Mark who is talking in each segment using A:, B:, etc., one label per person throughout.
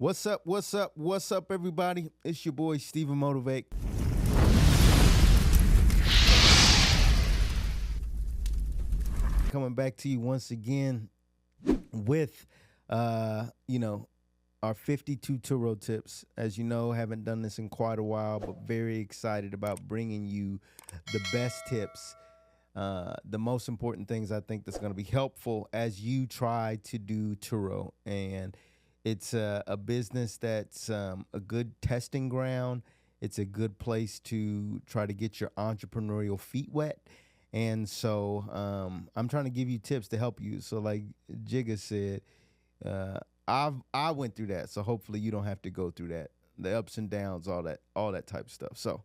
A: What's up? What's up? What's up, everybody? It's your boy StephenMotivate. Coming back to you once again with, our 52 Turo tips. As you know, haven't done this in quite a while, but very excited about bringing you the best tips, the most important things I think that's going to be helpful as you try to do Turo. And it's a business that's a good testing ground. It's a good place to try to get your entrepreneurial feet wet. And so I'm trying to give you tips to help you. So like Jigga said, I went through that. So hopefully you don't have to go through that. The ups and downs, all that type of stuff. So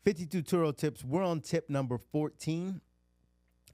A: 52 Turo tips. We're on tip number 14.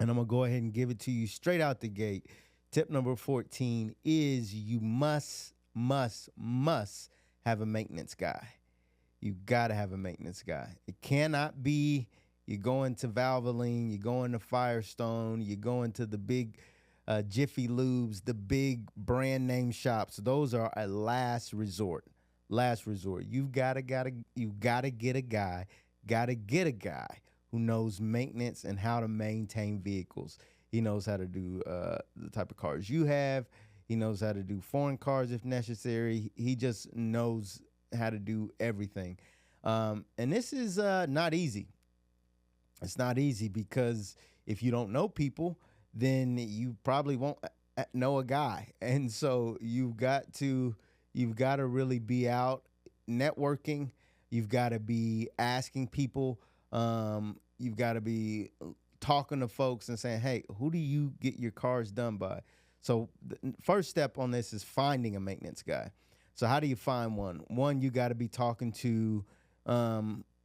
A: And I'm going to go ahead and give it to you straight out the gate. Tip number 14 is you must have a maintenance guy. You got to have a maintenance guy. It cannot be you go into Valvoline, you go into Firestone, you go into the big Jiffy Lubes, the big brand name shops. Those are a last resort. Last resort. You've got to get a guy who knows maintenance and how to maintain vehicles. He knows how to do the type of cars you have. He knows how to do foreign cars if necessary. He just knows how to do everything. And this is not easy. It's not easy because if you don't know people, then you probably won't know a guy. And so you've got to really be out networking. You've got to be asking people. You've got to be talking to folks and saying, hey, who do you get your cars done by? So the first step on this is finding a maintenance guy. So how do you find one? One, you got to be talking to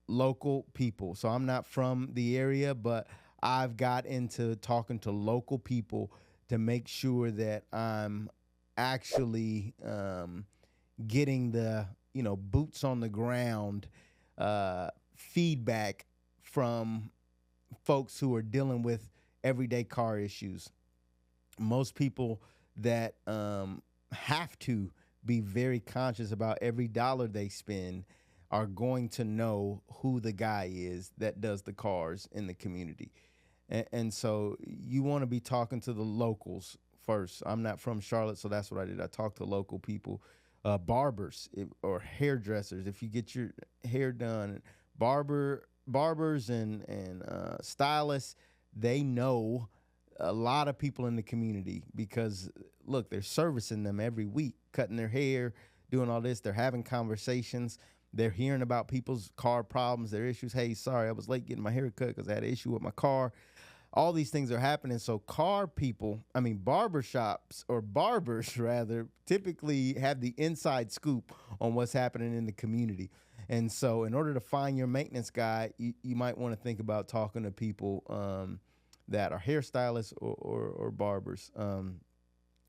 A: local people. So I'm not from the area, but I've got into talking to local people to make sure that I'm actually getting the, boots on the ground feedback from folks who are dealing with everyday car issues. Most people that have to be very conscious about every dollar they spend are going to know who the guy is that does the cars in the community. And so you want to be talking to the locals first. I'm not from Charlotte, so that's what I did. I talked to local people, barbers or hairdressers. If you get your hair done, barbers and stylists, they know a lot of people in the community because, look, they're servicing them every week, cutting their hair, doing all this. They're having conversations. They're hearing about people's car problems, their issues. Hey, sorry, I was late getting my hair cut because I had an issue with my car. All these things are happening. So barbershops or barbers rather typically have the inside scoop on what's happening in the community. And so in order to find your maintenance guy, you might want to think about talking to people that are hairstylists or barbers.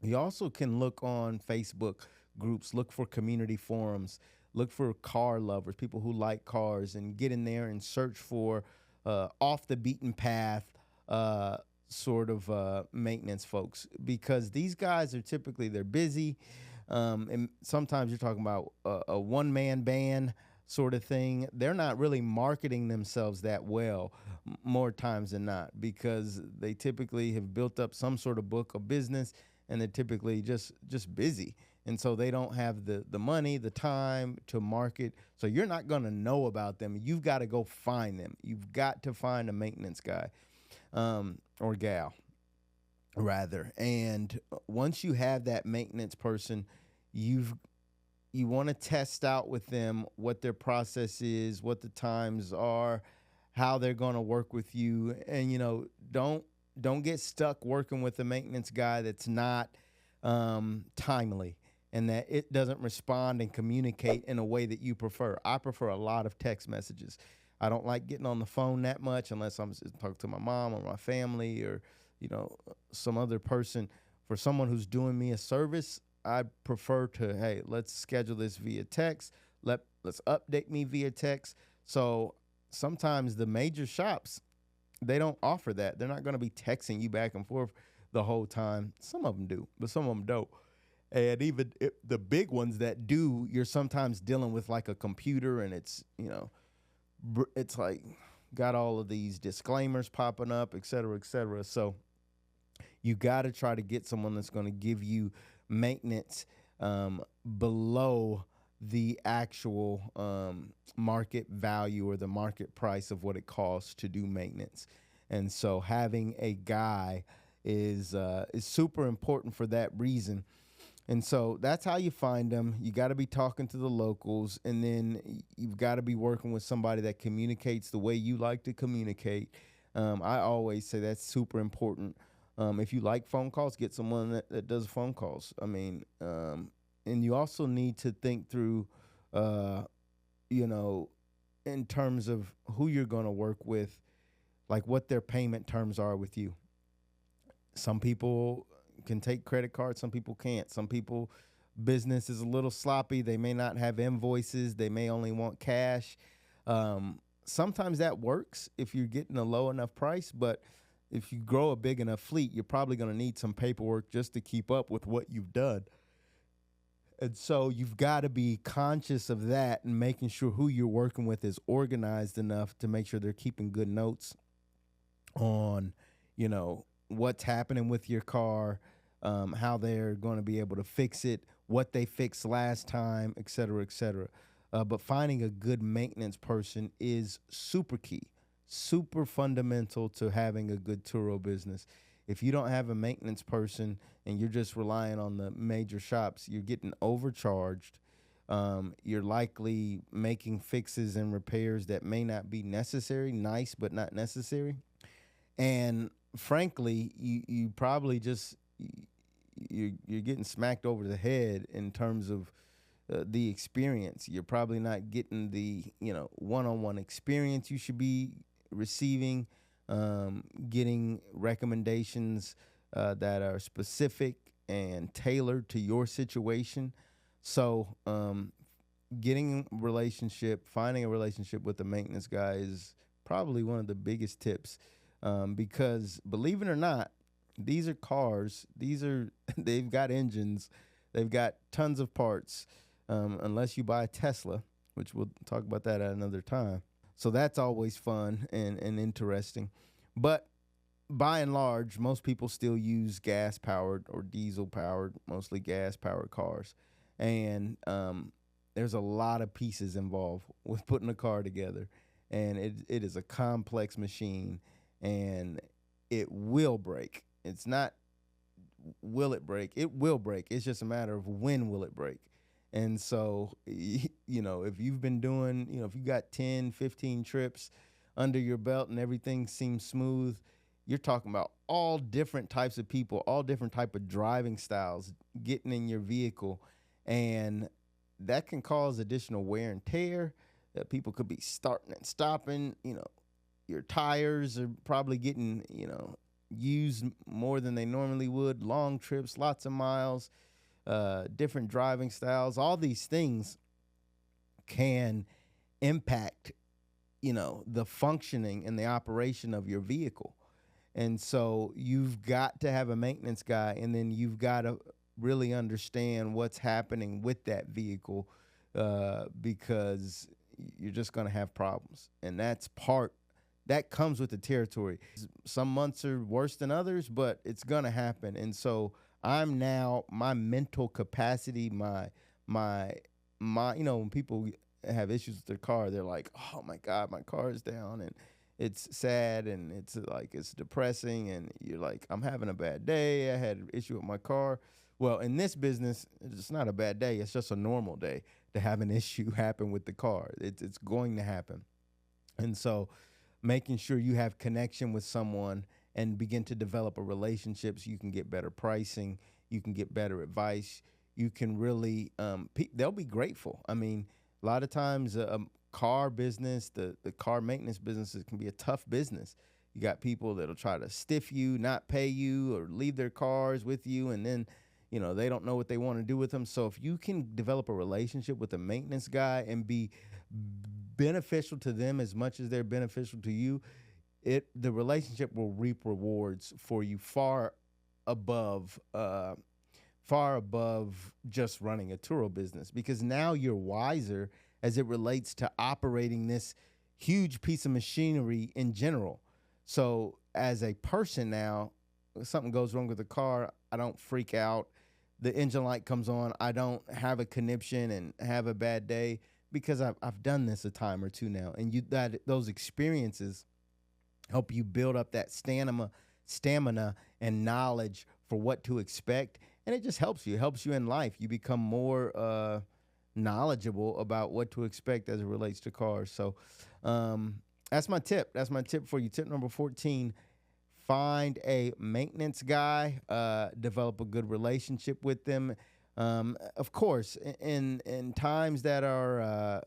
A: You also can look on Facebook groups, look for community forums, look for car lovers, people who like cars, and get in there and search for off the beaten path sort of maintenance folks, because these guys are typically, they're busy. And sometimes you're talking about a one-man band sort of thing. They're not really marketing themselves that well more times than not, because they typically have built up some sort of book of business, and they're typically just busy. And so they don't have the money, the time to market. So you're not going to know about them. You've got to go find them. You've got to find a maintenance guy or gal, rather. And once you have that maintenance person, you want to test out with them what their process is, what the times are, how they're going to work with you. And, don't get stuck working with a maintenance guy that's not timely and that it doesn't respond and communicate in a way that you prefer. I prefer a lot of text messages. I don't like getting on the phone that much unless I'm just talking to my mom or my family or, some other person. For someone who's doing me a service, I prefer to, hey, let's schedule this via text. Let's update me via text. So sometimes the major shops, they don't offer that. They're not going to be texting you back and forth the whole time. Some of them do, but some of them don't. And even the big ones that do, you're sometimes dealing with like a computer, and it's, it's like got all of these disclaimers popping up, et cetera, et cetera. So you got to try to get someone that's going to give you maintenance below the actual market value or the market price of what it costs to do maintenance. And so having a guy is super important for that reason. And so that's how you find them. You got to be talking to the locals, and then you've got to be working with somebody that communicates the way you like to communicate. I always say that's super important. If you like phone calls, get someone that does phone calls. I mean, and you also need to think through, in terms of who you're going to work with, like what their payment terms are with you. Some people can take credit cards, some people can't. Some people, business is a little sloppy. They may not have invoices. They may only want cash. Sometimes that works if you're getting a low enough price, but if you grow a big enough fleet, you're probably going to need some paperwork just to keep up with what you've done. And so you've got to be conscious of that and making sure who you're working with is organized enough to make sure they're keeping good notes on, what's happening with your car, how they're going to be able to fix it, what they fixed last time, et cetera, et cetera. But finding a good maintenance person is super key, super fundamental to having a good Turo business. If you don't have a maintenance person and you're just relying on the major shops, you're getting overcharged. You're likely making fixes and repairs that may not be necessary, nice, but not necessary. And frankly, you probably just, you're getting smacked over the head in terms of the experience. You're probably not getting the, one-on-one experience you should be receiving, getting recommendations that are specific and tailored to your situation. So finding a relationship with a maintenance guy is probably one of the biggest tips, because believe it or not, these are cars. They've got engines. They've got tons of parts, unless you buy a Tesla, which we'll talk about that at another time. So that's always fun and interesting. But by and large, most people still use gas-powered or diesel-powered, mostly gas-powered cars. And there's a lot of pieces involved with putting a car together. And it is a complex machine, and it will break. It's not, will it break? It will break. It's just a matter of when will it break. And so, if you've been doing, if you got 10, 15 trips under your belt and everything seems smooth, you're talking about all different types of people, all different type of driving styles getting in your vehicle. And that can cause additional wear and tear. That people could be starting and stopping, your tires are probably getting, used more than they normally would. Long trips, lots of miles, different driving styles. All these things can impact, the functioning and the operation of your vehicle. And so you've got to have a maintenance guy, and then you've got to really understand what's happening with that vehicle, because you're just going to have problems. And that comes with the territory. Some months are worse than others, but it's going to happen. And so my mental capacity, my, when people have issues with their car, they're like, oh my God, my car is down, and it's sad, and it's depressing. And you're like, I'm having a bad day. I had an issue with my car. Well, in this business, it's not a bad day. It's just a normal day to have an issue happen with the car. It's going to happen. And so making sure you have connection with someone and begin to develop a relationship so you can get better pricing, you can get better advice, you can really, they'll be grateful. I mean, a lot of times a car business, the car maintenance business, it can be a tough business. You got people that'll try to stiff you, not pay you, or leave their cars with you, and then they don't know what they want to do with them. So if you can develop a relationship with a maintenance guy and be beneficial to them as much as they're beneficial to you, the relationship will reap rewards for you far above far above just running a Turo business, because now you're wiser as it relates to operating this huge piece of machinery in general. So as a person now, if something goes wrong with the car, I don't freak out. The engine light comes on, I don't have a conniption and have a bad day, because I've done this a time or two now. And those experiences help you build up that stamina and knowledge for what to expect. And it just helps you. It helps you in life. You become more knowledgeable about what to expect as it relates to cars. So that's my tip. That's my tip for you. Tip number 14, find a maintenance guy, develop a good relationship with them. Of course, in times that are,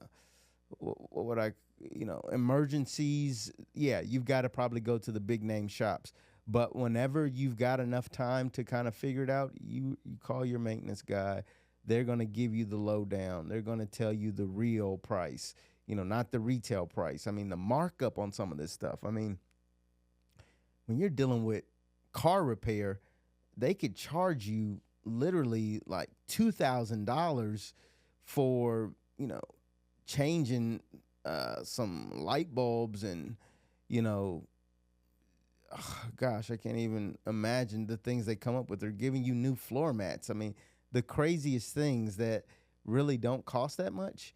A: emergencies, yeah, you've got to probably go to the big name shops. But whenever you've got enough time to kind of figure it out, you call your maintenance guy. They're going to give you the lowdown. They're going to tell you the real price, not the retail price. I mean, the markup on some of this stuff. I mean, when you're dealing with car repair, they could charge you literally like $2,000 for, changing some light bulbs and, gosh, I can't even imagine the things they come up with. They're giving you new floor mats. I mean, the craziest things that really don't cost that much,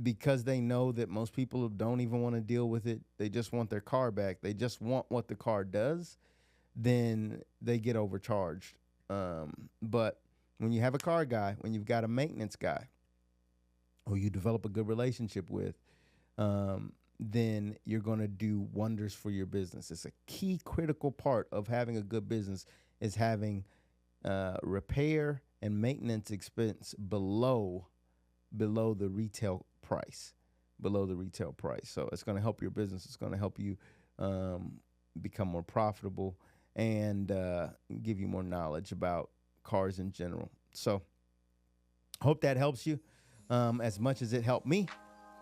A: because they know that most people don't even want to deal with it. They just want their car back. They just want what the car does. Then they get overcharged. But when you have a car guy, when you've got a maintenance guy who you develop a good relationship with, then you're going to do wonders for your business. It's a key critical part of having a good business, is having repair and maintenance expense below the retail price, So it's going to help your business. It's going to help you become more profitable and give you more knowledge about cars in general. So hope that helps you as much as it helped me.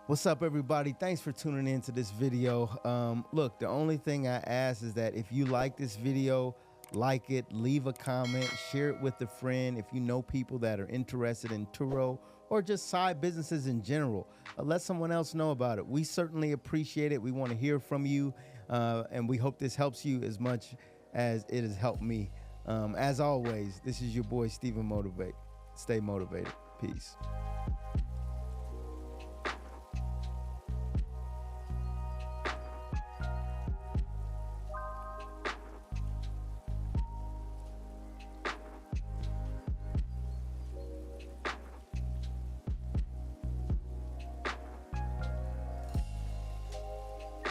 A: What's up, everybody? Thanks for tuning in to this video. Look, the only thing I ask is that if you like this video, like it, leave a comment, share it with a friend. If you know people that are interested in Turo or just side businesses in general, let someone else know about it. We certainly appreciate it. We want to hear from you, and we hope this helps you as much as it has helped me. As always, this is your boy, StephenMotivate. Stay motivated. Peace.